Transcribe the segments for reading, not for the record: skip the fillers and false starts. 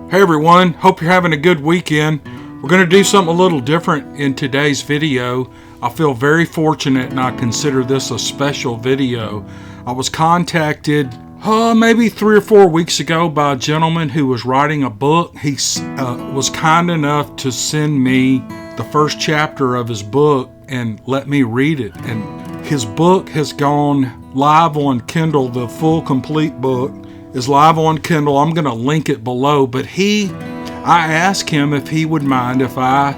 Hey everyone, hope you're having a good weekend. We're going to do something a little different in today's video. I feel very fortunate and I consider this a special video. I was contacted maybe 3 or 4 weeks ago by a gentleman who was writing a book. He was kind enough to send me the first chapter of his book and let me read it. And his book has gone live on Kindle. The full complete book is live on Kindle. I'm going to link it below, but I asked him if he would mind if I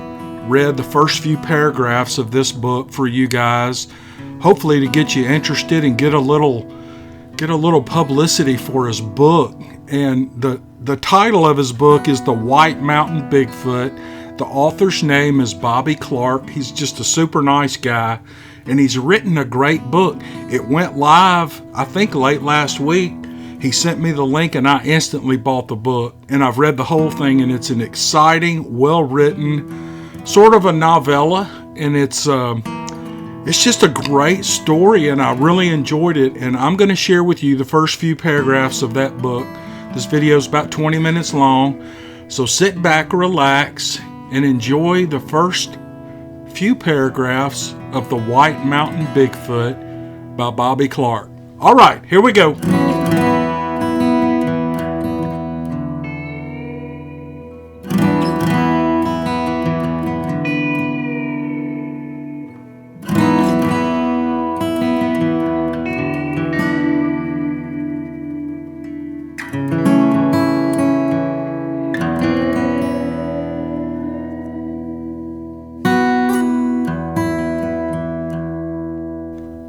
read the first few paragraphs of this book for you guys, hopefully to get you interested and get a little publicity for his book. And the title of his book is The White Mountain Bigfoot. The author's name is Bobby Clark. He's just a super nice guy, and he's written a great book. It went live, I think, late last week. He sent me the link and I instantly bought the book, and I've read the whole thing, and it's an exciting, well-written, sort of a novella, and it's just a great story, and I really enjoyed it. And I'm going to share with you the first few paragraphs of that book. This video is about 20 minutes long, so sit back, relax, and enjoy the first few paragraphs of The White Mountain Bigfoot by Bobby Clark. All right, here we go.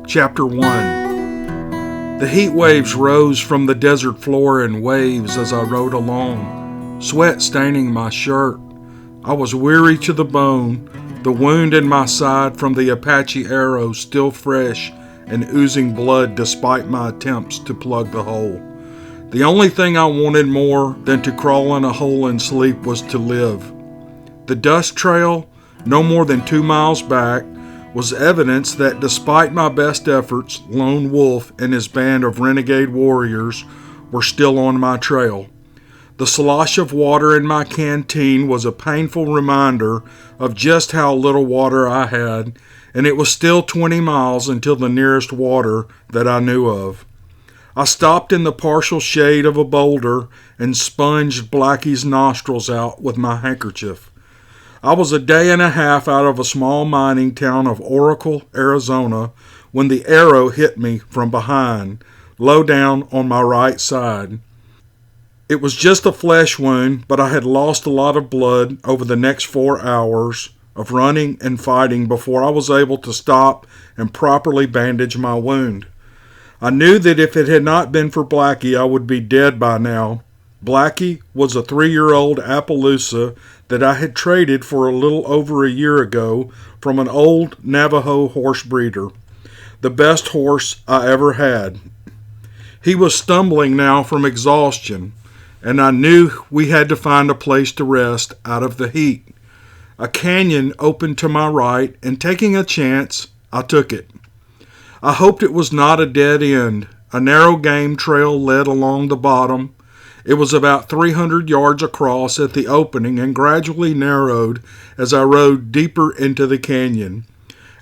Chapter 1. The heat waves rose from the desert floor in waves as I rode along, sweat staining my shirt. I was weary to the bone, the wound in my side from the Apache arrow still fresh and oozing blood despite my attempts to plug the hole. The only thing I wanted more than to crawl in a hole and sleep was to live. The dust trail, no more than 2 miles back, was evidence that despite my best efforts, Lone Wolf and his band of renegade warriors were still on my trail. The slosh of water in my canteen was a painful reminder of just how little water I had, and it was still 20 miles until the nearest water that I knew of. I stopped in the partial shade of a boulder and sponged Blackie's nostrils out with my handkerchief. I was a day and a half out of a small mining town of Oracle, Arizona, when the arrow hit me from behind, low down on my right side. It was just a flesh wound, but I had lost a lot of blood over the next 4 hours of running and fighting before I was able to stop and properly bandage my wound. I knew that if it had not been for Blackie, I would be dead by now. Blackie was a 3-year-old Appaloosa that I had traded for a little over a year ago from an old Navajo horse breeder, the best horse I ever had. He was stumbling now from exhaustion, and I knew we had to find a place to rest out of the heat. A canyon opened to my right, and taking a chance, I took it. I hoped it was not a dead end. A narrow game trail led along the bottom. It was about 300 yards across at the opening and gradually narrowed as I rode deeper into the canyon.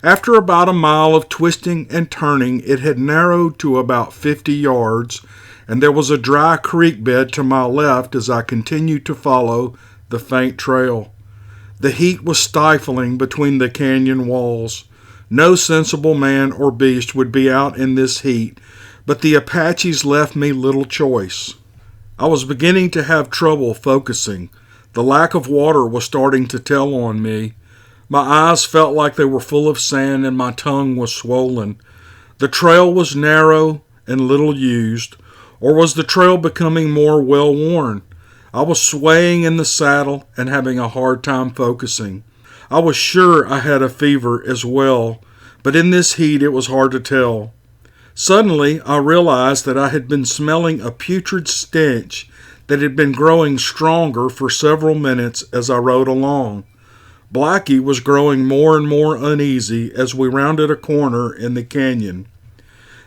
After about a mile of twisting and turning, it had narrowed to about 50 yards, and there was a dry creek bed to my left as I continued to follow the faint trail. The heat was stifling between the canyon walls. No sensible man or beast would be out in this heat, but the Apaches left me little choice. I was beginning to have trouble focusing. The lack of water was starting to tell on me. My eyes felt like they were full of sand and my tongue was swollen. The trail was narrow and little used, or was the trail becoming more well-worn? I was swaying in the saddle and having a hard time focusing. I was sure I had a fever as well, but in this heat it was hard to tell. Suddenly, I realized that I had been smelling a putrid stench that had been growing stronger for several minutes as I rode along. Blackie was growing more and more uneasy as we rounded a corner in the canyon.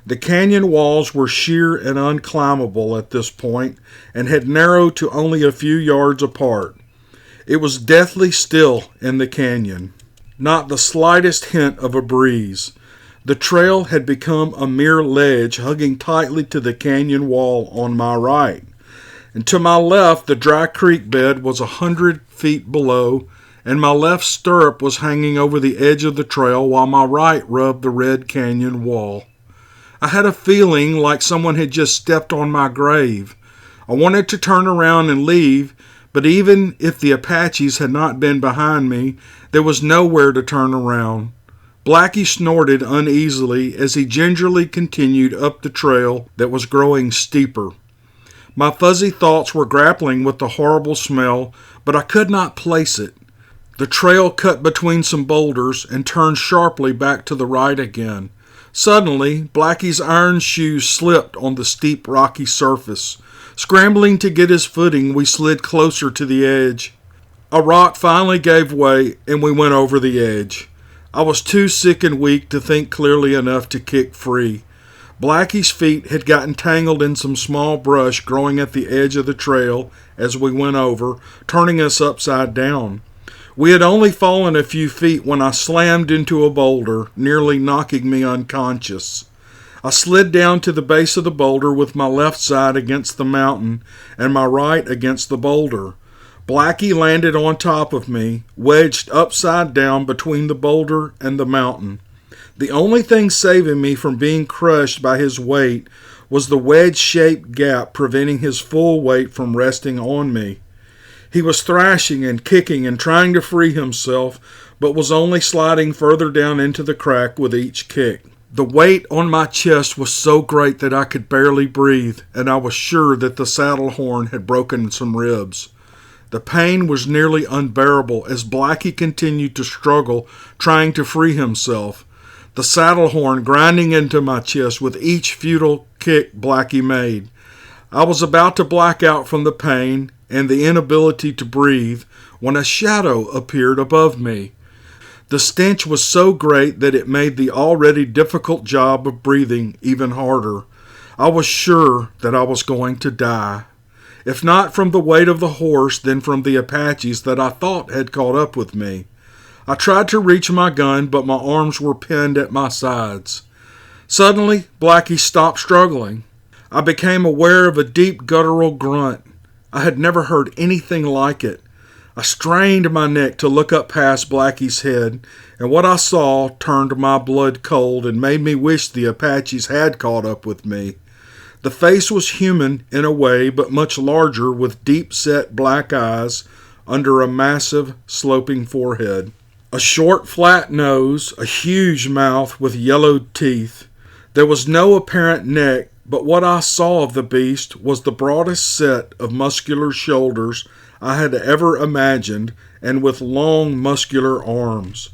The canyon walls were sheer and unclimbable at this point and had narrowed to only a few yards apart. It was deathly still in the canyon. Not the slightest hint of a breeze. The trail had become a mere ledge hugging tightly to the canyon wall on my right. And to my left, the dry creek bed was 100 feet below, and my left stirrup was hanging over the edge of the trail while my right rubbed the red canyon wall. I had a feeling like someone had just stepped on my grave. I wanted to turn around and leave, but even if the Apaches had not been behind me, there was nowhere to turn around. Blackie snorted uneasily as he gingerly continued up the trail that was growing steeper. My fuzzy thoughts were grappling with the horrible smell, but I could not place it. The trail cut between some boulders and turned sharply back to the right again. Suddenly, Blackie's iron shoes slipped on the steep rocky surface. Scrambling to get his footing, we slid closer to the edge. A rock finally gave way, and we went over the edge. I was too sick and weak to think clearly enough to kick free. Blackie's feet had gotten tangled in some small brush growing at the edge of the trail as we went over, turning us upside down. We had only fallen a few feet when I slammed into a boulder, nearly knocking me unconscious. I slid down to the base of the boulder with my left side against the mountain and my right against the boulder. Blackie landed on top of me, wedged upside down between the boulder and the mountain. The only thing saving me from being crushed by his weight was the wedge-shaped gap preventing his full weight from resting on me. He was thrashing and kicking and trying to free himself, but was only sliding further down into the crack with each kick. The weight on my chest was so great that I could barely breathe, and I was sure that the saddle horn had broken some ribs. The pain was nearly unbearable as Blackie continued to struggle, trying to free himself. The saddle horn grinding into my chest with each futile kick Blackie made. I was about to black out from the pain and the inability to breathe when a shadow appeared above me. The stench was so great that it made the already difficult job of breathing even harder. I was sure that I was going to die. If not from the weight of the horse, then from the Apaches that I thought had caught up with me. I tried to reach my gun, but my arms were pinned at my sides. Suddenly, Blackie stopped struggling. I became aware of a deep guttural grunt. I had never heard anything like it. I strained my neck to look up past Blackie's head, and what I saw turned my blood cold and made me wish the Apaches had caught up with me. The face was human in a way, but much larger, with deep-set black eyes under a massive, sloping forehead. A short, flat nose, a huge mouth with yellowed teeth. There was no apparent neck, but what I saw of the beast was the broadest set of muscular shoulders I had ever imagined, and with long, muscular arms.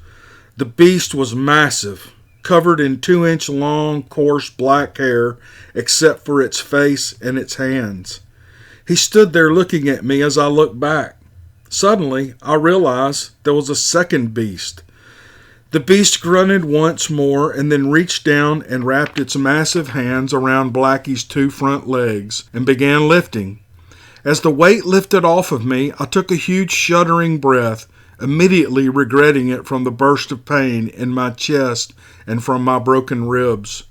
The beast was massive, covered in 2-inch long, coarse black hair, except for its face and its hands. He stood there looking at me as I looked back. Suddenly, I realized there was a second beast. The beast grunted once more and then reached down and wrapped its massive hands around Blackie's 2 front legs and began lifting. As the weight lifted off of me, I took a huge shuddering breath, immediately regretting it from the burst of pain in my chest and from my broken ribs.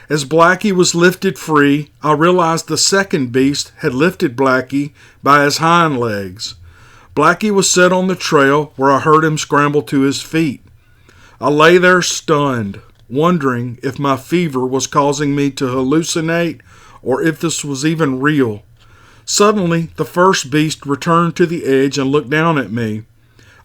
As Blackie was lifted free, I realized the second beast had lifted Blackie by his hind legs. Blackie was set on the trail where I heard him scramble to his feet. I lay there stunned, wondering if my fever was causing me to hallucinate or if this was even real. Suddenly, the first beast returned to the edge and looked down at me.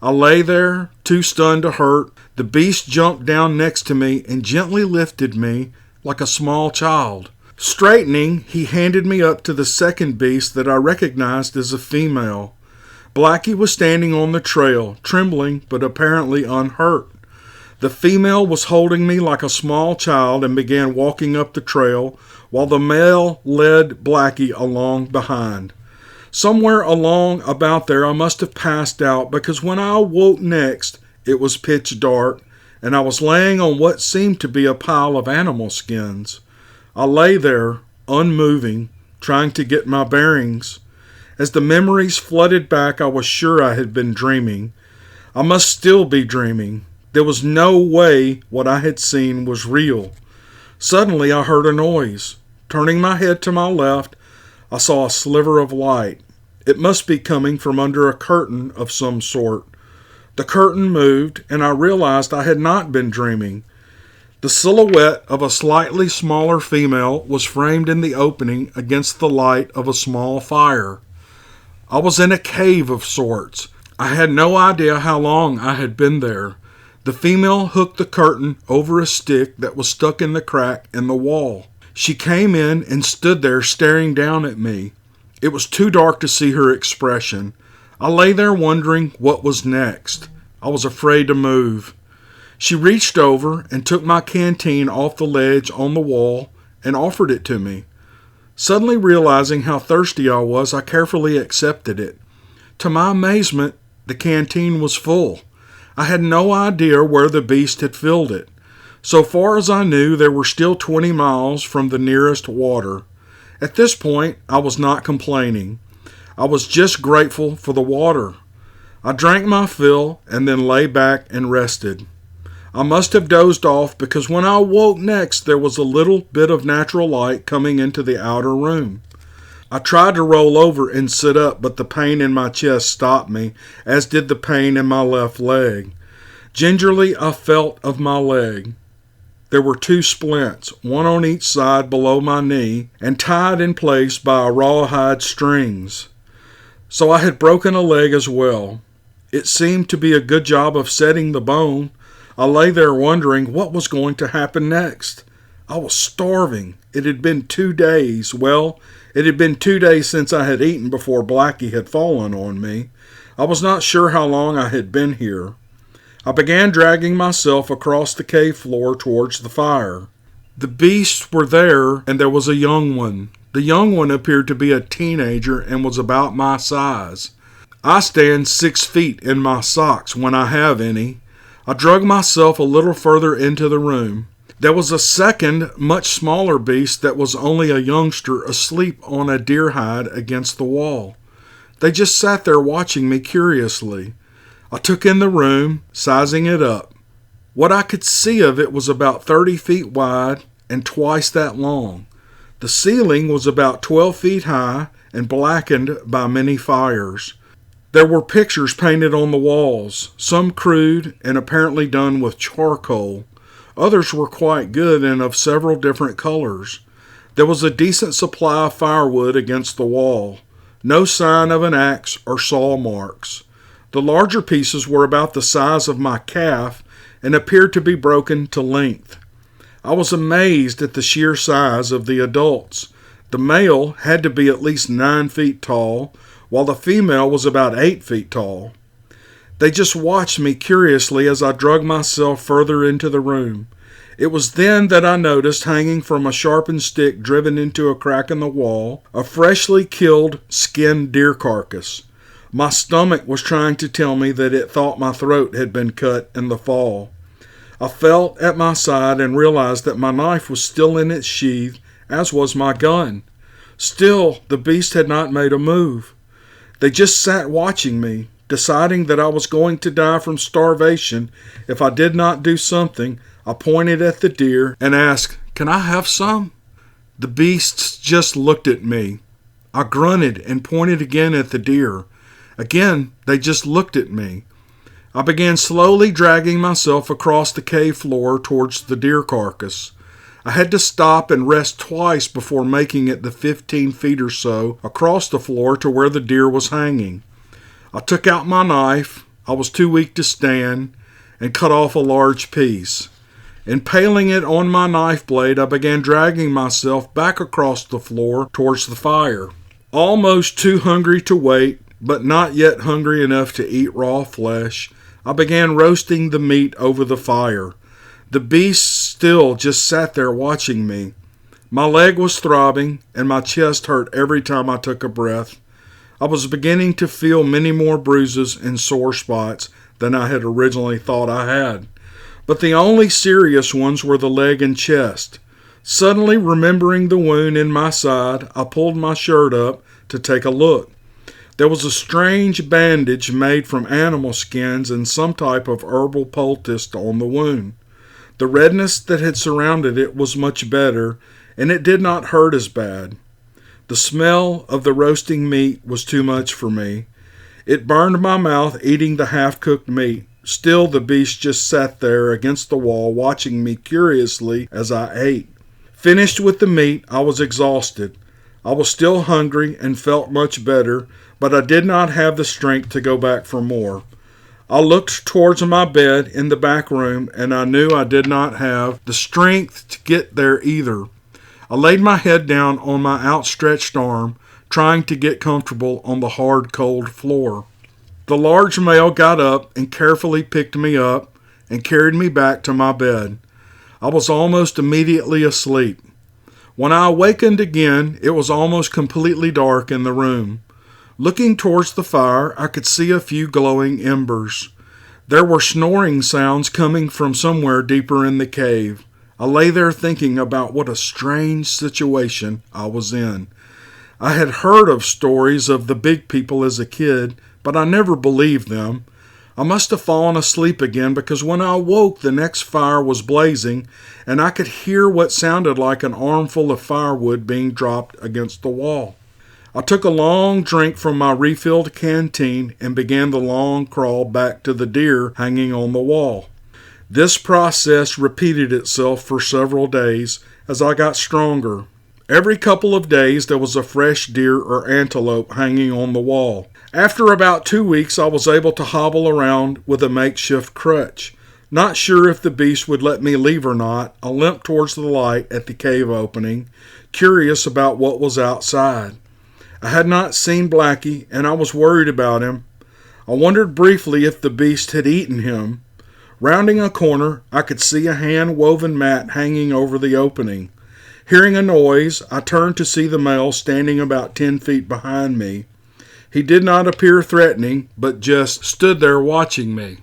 I lay there, too stunned to hurt. The beast jumped down next to me and gently lifted me like a small child. Straightening, he handed me up to the second beast that I recognized as a female. Blackie was standing on the trail, trembling but apparently unhurt. The female was holding me like a small child and began walking up the trail, while the male led Blackie along behind. Somewhere along about there I must have passed out, because when I awoke next, it was pitch dark, and I was laying on what seemed to be a pile of animal skins. I lay there, unmoving, trying to get my bearings. As the memories flooded back, I was sure I had been dreaming. I must still be dreaming. There was no way what I had seen was real. Suddenly I heard a noise. Turning my head to my left, I saw a sliver of light. It must be coming from under a curtain of some sort. The curtain moved, and I realized I had not been dreaming. The silhouette of a slightly smaller female was framed in the opening against the light of a small fire. I was in a cave of sorts. I had no idea how long I had been there. The female hooked the curtain over a stick that was stuck in the crack in the wall. She came in and stood there staring down at me. It was too dark to see her expression. I lay there wondering what was next. I was afraid to move. She reached over and took my canteen off the ledge on the wall and offered it to me. Suddenly realizing how thirsty I was, I carefully accepted it. To my amazement, the canteen was full. I had no idea where the beast had filled it. So far as I knew, there were still 20 miles from the nearest water. At this point, I was not complaining. I was just grateful for the water. I drank my fill and then lay back and rested. I must have dozed off because when I woke next, there was a little bit of natural light coming into the outer room. I tried to roll over and sit up, but the pain in my chest stopped me, as did the pain in my left leg. Gingerly, I felt of my leg. There were 2 splints, one on each side below my knee, and tied in place by rawhide strings. So I had broken a leg as well. It seemed to be a good job of setting the bone. I lay there wondering what was going to happen next. I was starving. It had been 2 days. Well, it had been 2 days since I had eaten before Blackie had fallen on me. I was not sure how long I had been here. I began dragging myself across the cave floor towards the fire. The beasts were there, and there was a young one. The young one appeared to be a teenager and was about my size. I stand 6 feet in my socks when I have any. I drug myself a little further into the room. There was a second, much smaller beast that was only a youngster asleep on a deer hide against the wall. They just sat there watching me curiously. I took in the room, sizing it up. What I could see of it was about 30 feet wide and twice that long. The ceiling was about 12 feet high and blackened by many fires. There were pictures painted on the walls, some crude and apparently done with charcoal. Others were quite good and of several different colors. There was a decent supply of firewood against the wall. No sign of an axe or saw marks. The larger pieces were about the size of my calf and appeared to be broken to length. I was amazed at the sheer size of the adults. The male had to be at least 9 feet tall, while the female was about 8 feet tall. They just watched me curiously as I drug myself further into the room. It was then that I noticed, hanging from a sharpened stick driven into a crack in the wall, a freshly killed skinned deer carcass. My stomach was trying to tell me that it thought my throat had been cut in the fall. I felt at my side and realized that my knife was still in its sheath, as was my gun. Still, the beast had not made a move. They just sat watching me, deciding that I was going to die from starvation if I did not do something. I pointed at the deer and asked, "Can I have some?" The beasts just looked at me. I grunted and pointed again at the deer. Again, they just looked at me. I began slowly dragging myself across the cave floor towards the deer carcass. I had to stop and rest twice before making it the 15 feet or so across the floor to where the deer was hanging. I took out my knife, I was too weak to stand, and cut off a large piece. Impaling it on my knife blade, I began dragging myself back across the floor towards the fire. Almost too hungry to wait, but not yet hungry enough to eat raw flesh, I began roasting the meat over the fire. The beasts still just sat there watching me. My leg was throbbing, and my chest hurt every time I took a breath. I was beginning to feel many more bruises and sore spots than I had originally thought I had. But the only serious ones were the leg and chest. Suddenly remembering the wound in my side, I pulled my shirt up to take a look. There was a strange bandage made from animal skins and some type of herbal poultice on the wound. The redness that had surrounded it was much better, and it did not hurt as bad. The smell of the roasting meat was too much for me. It burned my mouth eating the half-cooked meat. Still, the beast just sat there against the wall watching me curiously as I ate. Finished with the meat, I was exhausted. I was still hungry and felt much better, but I did not have the strength to go back for more. I looked towards my bed in the back room, and I knew I did not have the strength to get there either. I laid my head down on my outstretched arm, trying to get comfortable on the hard, cold floor. The large male got up and carefully picked me up and carried me back to my bed. I was almost immediately asleep. When I awakened again, it was almost completely dark in the room. Looking towards the fire, I could see a few glowing embers. There were snoring sounds coming from somewhere deeper in the cave. I lay there thinking about what a strange situation I was in. I had heard of stories of the big people as a kid, but I never believed them. I must have fallen asleep again because when I awoke, the next fire was blazing, and I could hear what sounded like an armful of firewood being dropped against the wall. I took a long drink from my refilled canteen and began the long crawl back to the deer hanging on the wall. This process repeated itself for several days as I got stronger. Every couple of days there was a fresh deer or antelope hanging on the wall. After about 2 weeks I was able to hobble around with a makeshift crutch. Not sure if the beast would let me leave or not, I limped towards the light at the cave opening, curious about what was outside. I had not seen Blackie, and I was worried about him. I wondered briefly if the beast had eaten him. Rounding a corner, I could see a hand-woven mat hanging over the opening. Hearing a noise, I turned to see the male standing about 10 feet behind me. He did not appear threatening, but just stood there watching me.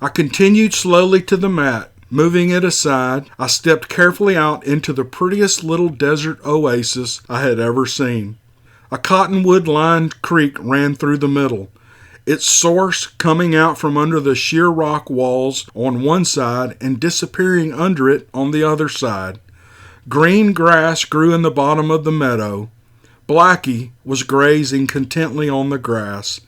I continued slowly to the mat. Moving it aside, I stepped carefully out into the prettiest little desert oasis I had ever seen. A cottonwood-lined creek ran through the middle, its source coming out from under the sheer rock walls on one side and disappearing under it on the other side. Green grass grew in the bottom of the meadow. Blackie was grazing contently on the grass.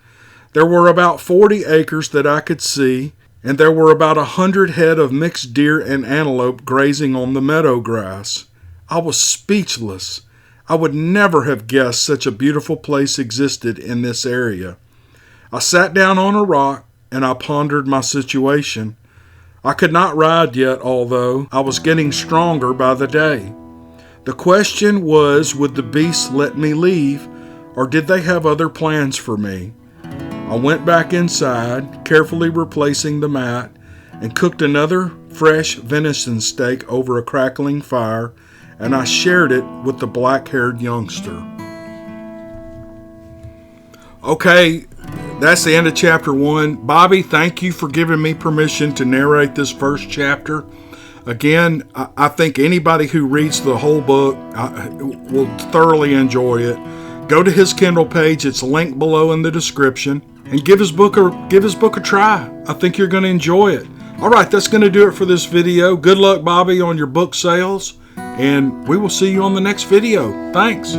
There were about 40 acres that I could see, and there were about 100 head of mixed deer and antelope grazing on the meadow grass. I was speechless. I would never have guessed such a beautiful place existed in this area. I sat down on a rock and I pondered my situation. I could not ride yet, although I was getting stronger by the day. The question was, would the beasts let me leave, or did they have other plans for me? I went back inside, carefully replacing the mat, and cooked another fresh venison steak over a crackling fire, and I shared it with the black-haired youngster. Okay, that's the end of chapter 1. Bobby, thank you for giving me permission to narrate this first chapter. Again, I think anybody who reads the whole book will thoroughly enjoy it. Go to his Kindle page. It's linked below in the description. And give his book a try. I think you're going to enjoy it. All right, that's going to do it for this video. Good luck, Bobby, on your book sales. And we will see you on the next video. Thanks.